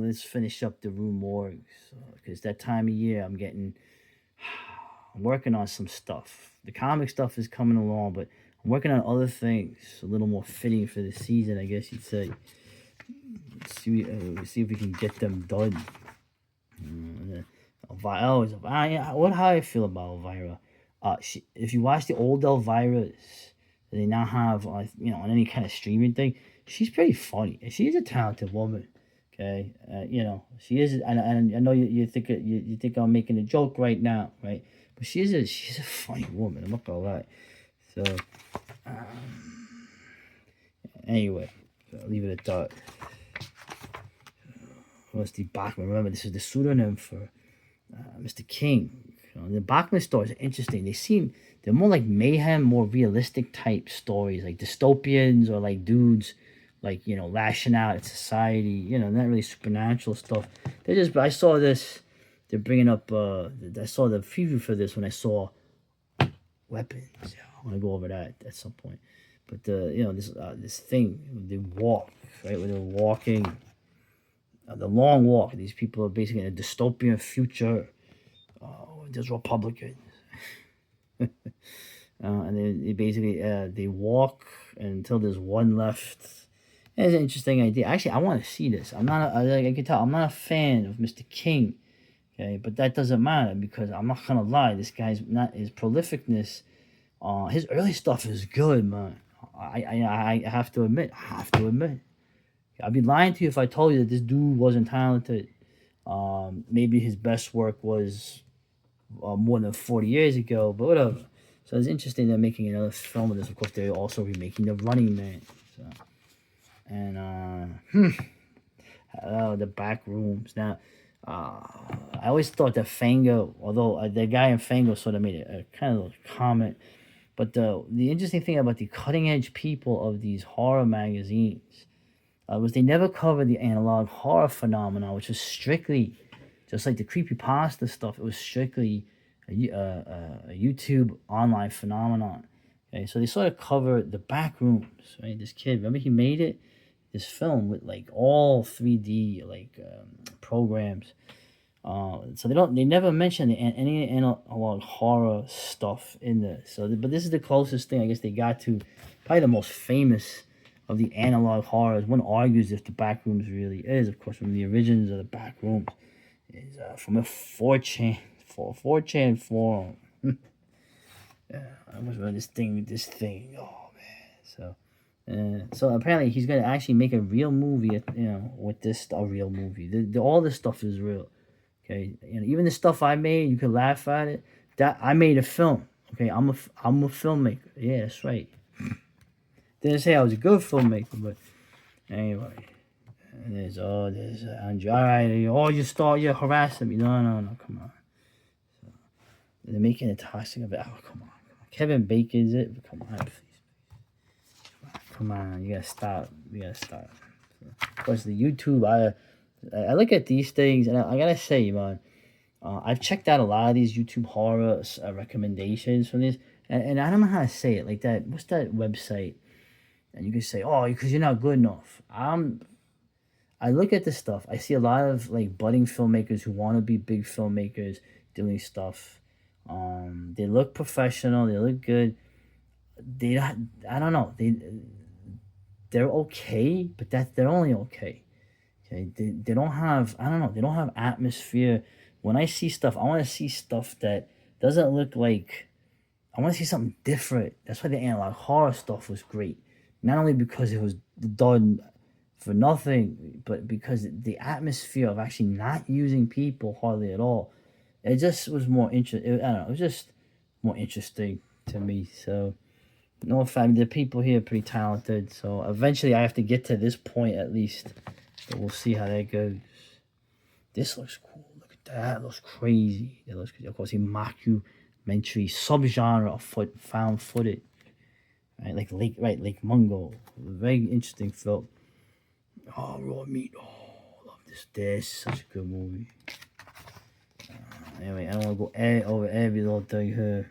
let's finish up the room Morgue. Because that time of year, I'm working on some stuff. The comic stuff is coming along, but I'm working on other things, a little more fitting for the season, I guess you'd say. Let's see if we can get them done. What how I feel about Elvira? If you watch the old Elvira's, they now have on any kind of streaming thing, she's pretty funny and she is a talented woman. Okay, she is, and I know you think I'm making a joke right now, right? But she's a funny woman. I'm not gonna lie. So anyway, I'll leave it at that. Rusty Bachman. Remember, this is the pseudonym for Mr. King. The Bachman stories are interesting. They're more like mayhem, more realistic type stories, like dystopians or like dudes like lashing out at society. Not really supernatural stuff. I saw this. They're bringing up. I saw the preview for this when I saw weapons. Yeah, I want to go over that at some point. But this thing, they walk right where they're walking. The long walk. These people are basically in a dystopian future. There's Republicans, and they basically they walk until there's one left. And it's an interesting idea. Actually, I want to see this. I can tell I'm not a fan of Mr. King. Okay, but that doesn't matter because I'm not gonna lie. This guy's not his prolificness. His early stuff is good, man. I have to admit. I'd be lying to you if I told you that this dude wasn't talented. Maybe his best work was more than 40 years ago, but whatever. So it's interesting they're making another film of this. Of course, they're also remaking The Running Man. So, and the back rooms. Now, I always thought that Fango, although the guy in Fango sort of made a kind of comment, but the interesting thing about the cutting edge people of these horror magazines was they never covered the analog horror phenomenon, which was strictly, just like the creepypasta stuff, it was strictly a YouTube online phenomenon. Okay, so they sort of covered the back rooms, right? This kid, remember he made this film with like all 3D programs. So they never mentioned any analog horror stuff in this. But this is the closest thing I guess they got to probably the most famous of the analog horrors. One argues if the back rooms really is, of course, from the origins of the back rooms is from a 4chan forum. Yeah, I was running this thing. Oh man, so apparently he's gonna actually make a real movie. With this a real movie. All this stuff is real. Okay, even the stuff I made, you could laugh at it. That I made a film. Okay, I'm a filmmaker. Yeah, that's right. Didn't say I was a good filmmaker, but anyway. And there's Andrew. All right, you're harassing me. No, come on. So, they're making a toxic of it. Oh, come on. Kevin Bacon's it. Come on, please. Come on, you gotta stop. So, of course, the YouTube. I look at these things, and I gotta say, man, I've checked out a lot of these YouTube horror recommendations from this, and I don't know how to say it like that. What's that website? And you can say, oh, because you're not good enough. I look at this stuff. I see a lot of like budding filmmakers who want to be big filmmakers doing stuff. They look professional. They look good. I don't know. They're okay, but they're only okay. Okay, they don't have, I don't know, they don't have atmosphere. When I see stuff, I want to see stuff that doesn't look like, I want to see something different. That's why the analog horror stuff was great. Not only because it was done for nothing, but because the atmosphere of actually not using people hardly at all, it just was more interesting. I don't know, it was just more interesting to me. So, no offense, the people here are pretty talented. So eventually I have to get to this point at least. But we'll see how that goes. This looks cool. Look at that. It looks crazy. It looks, of course, a mockumentary subgenre of found footage. Right, like Lake Mungo. Very interesting film. Oh, Raw Meat. Oh, love this. This is such a good movie. Anyway, I don't want to go over every little thing here.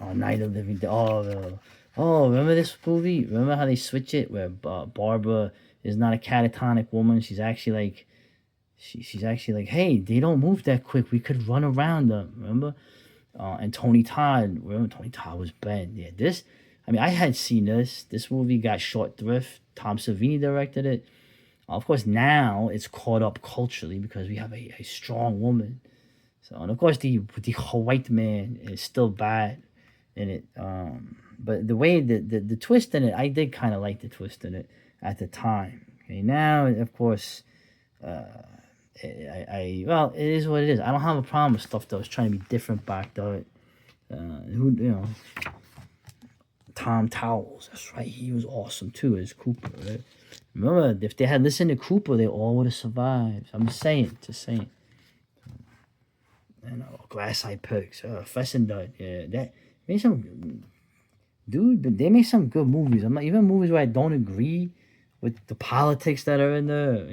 Oh, Night of the Living Dead. Oh, Oh, remember this movie? Remember how they switch it where Barbara is not a catatonic woman? She's actually like, hey, they don't move that quick. We could run around them. Remember? And Tony Todd. Remember Tony Todd was Ben. Yeah, this. I mean, I had seen this. This movie got short thrift. Tom Savini directed it. Of course, now it's caught up culturally because we have a strong woman. So, and of course, the white man is still bad in it. But the way the twist in it, I did kind of like the twist in it at the time. Okay, now of course, well, it is what it is. I don't have a problem with stuff that was trying to be different back then. Who Tom Towles, that's right, he was awesome too as Cooper. Right? Remember, if they had listened to Cooper, they all would have survived. I'm just saying. And Glass Eye Pigs, Fessendud, yeah, that made some dude, but they made some good movies. I'm not even movies where I don't agree with the politics that are in there.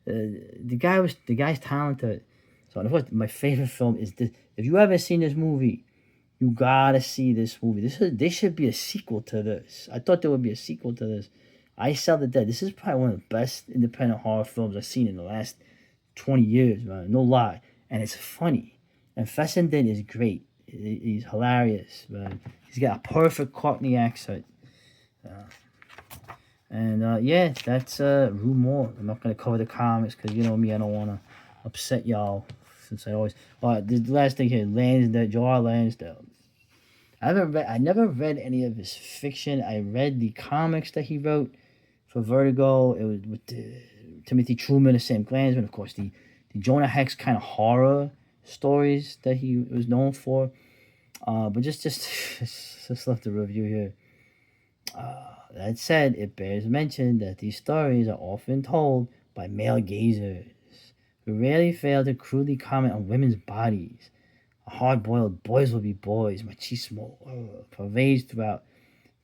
The guy's talented. So of course, my favorite film is this. If you haven't seen this movie, you gotta see this movie. There should be a sequel to this. I thought there would be a sequel to this. I Sell the Dead. This is probably one of the best independent horror films I've seen in the last 20 years, man. No lie. And it's funny. And Fessenden is great. He's hilarious, man. He's got a perfect Cockney accent. Yeah, that's Rue Moore. I'm not gonna cover the comics because you know me, I don't wanna upset y'all. Since I always. The last thing here, Lansdale, Joe Lansdale. I never read any of his fiction. I read the comics that he wrote for Vertigo. It was with Timothy Truman and Sam Glansman, of course. The Jonah Hex kind of horror stories that he was known for. But just left a review here. That said, it bears mention that these stories are often told by male gazers who rarely fail to crudely comment on women's bodies. Hard-boiled boys will be boys, machismo, pervades throughout.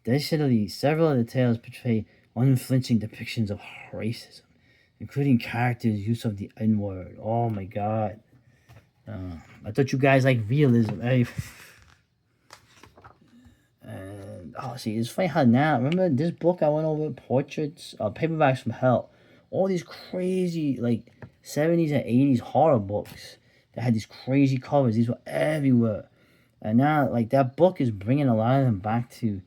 Additionally, several of the tales portray unflinching depictions of racism, including characters' use of the N-word. Oh my god. I thought you guys like realism. Hey. And see, it's funny how now, remember this book I went over, Portraits, Paperbacks from Hell. All these crazy, like, 70s and 80s horror books that had these crazy covers. These were everywhere. And now, like, that book is bringing a lot of them back to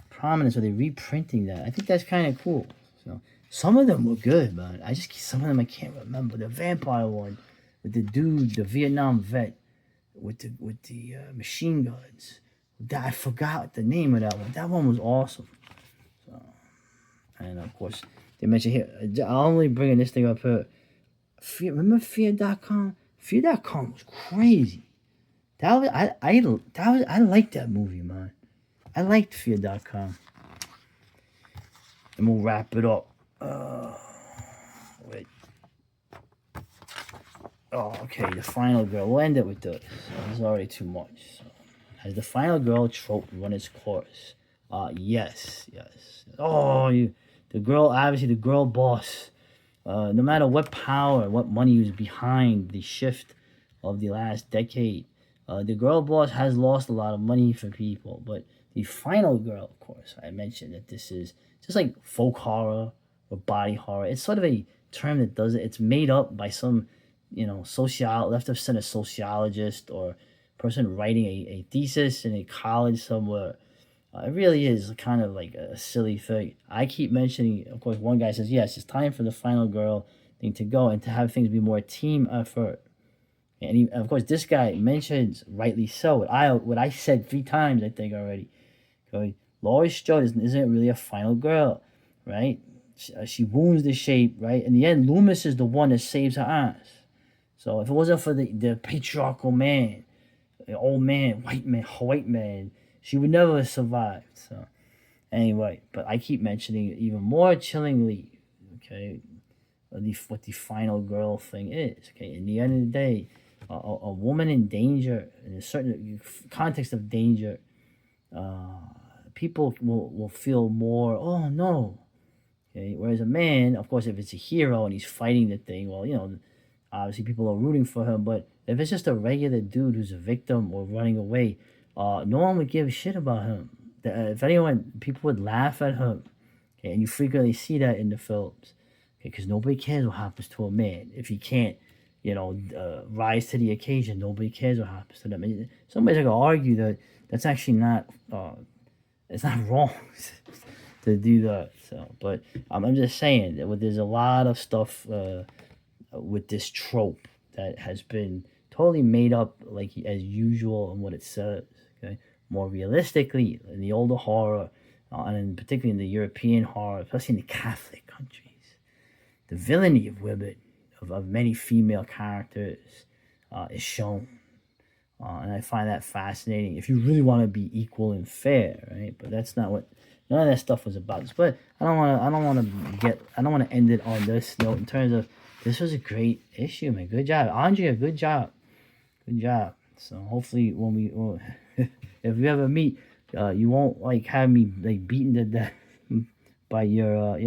prominence, or they're reprinting that. I think that's kind of cool. So, some of them were good, man. Some of them I can't remember. The vampire one with the dude, the Vietnam vet with the machine guns. I forgot the name of that one. That one was awesome. So, and of course, they mentioned here, I'm only bringing this thing up here. Remember Fear.com? Fear.com was crazy. I liked that movie, man. I liked Fear.com. And we'll wrap it up. Wait. Oh, okay. The Final Girl. We'll end it with this. It's already too much. So. Has the Final Girl trope run its course? Yes. Oh, the girl boss. No matter what power, what money was behind the shift of the last decade, the girl boss has lost a lot of money for people. But the Final Girl, of course, I mentioned that this is just like folk horror or body horror. It's sort of a term that does it. It's made up by some, left of center sociologist or person writing a thesis in a college somewhere. It really is kind of like a silly thing. I keep mentioning, of course, one guy says, yes, it's time for the Final Girl thing to go and to have things be more team effort. And of course, this guy mentions, rightly so, what I said 3 times, I think, already. Okay? Laurie Strode isn't really a final girl, right? She wounds the shape, right? In the end, Loomis is the one that saves her ass. So if it wasn't for the patriarchal man, old man, white man, she would never have survived. So anyway, but I keep mentioning it even more chillingly, okay, what the final girl thing is. Okay, in the end of the day, a woman in danger, in a certain context of danger, people will feel more, oh no. Okay, whereas a man, of course, if it's a hero and he's fighting the thing, well, obviously people are rooting for him. But if it's just a regular dude who's a victim or running away, no one would give a shit about him. if anyone, people would laugh at him. Okay, and you frequently see that in the films. Okay, because nobody cares what happens to a man if he can't, rise to the occasion. Nobody cares what happens to them. And somebody's gonna argue that that's actually not, it's not wrong to do that. So, but I'm just saying that there's a lot of stuff with this trope that has been totally made up, like as usual, and what it says. Okay, more realistically in the older horror, and particularly in the European horror, especially in the Catholic countries, the villainy of women, of many female characters, is shown. And I find that fascinating. If you really want to be equal and fair, right? But that's not what none of that stuff was about. But I don't want to end it on this note in terms of this was a great issue, man. Good job, Andrea. Good job, good job. So hopefully if we ever meet, you won't like have me like beaten to death by your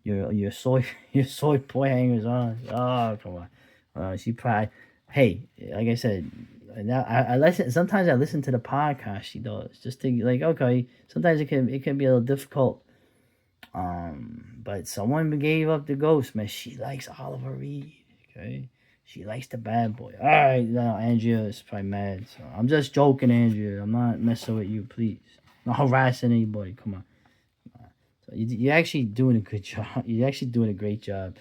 your soy your soy boy hangers on. Oh come on, she probably. Hey, like I said, now I listen. Sometimes I listen to the podcast she does just to like okay. Sometimes it can be a little difficult. But someone gave up the ghost, man. She likes Oliver Reed. Okay, she likes the bad boy. All right, now Andrea is probably mad. So I'm just joking, Andrea. I'm not messing with you, please. I'm not harassing anybody. Come on. So you're actually doing a good job. You're actually doing a great job.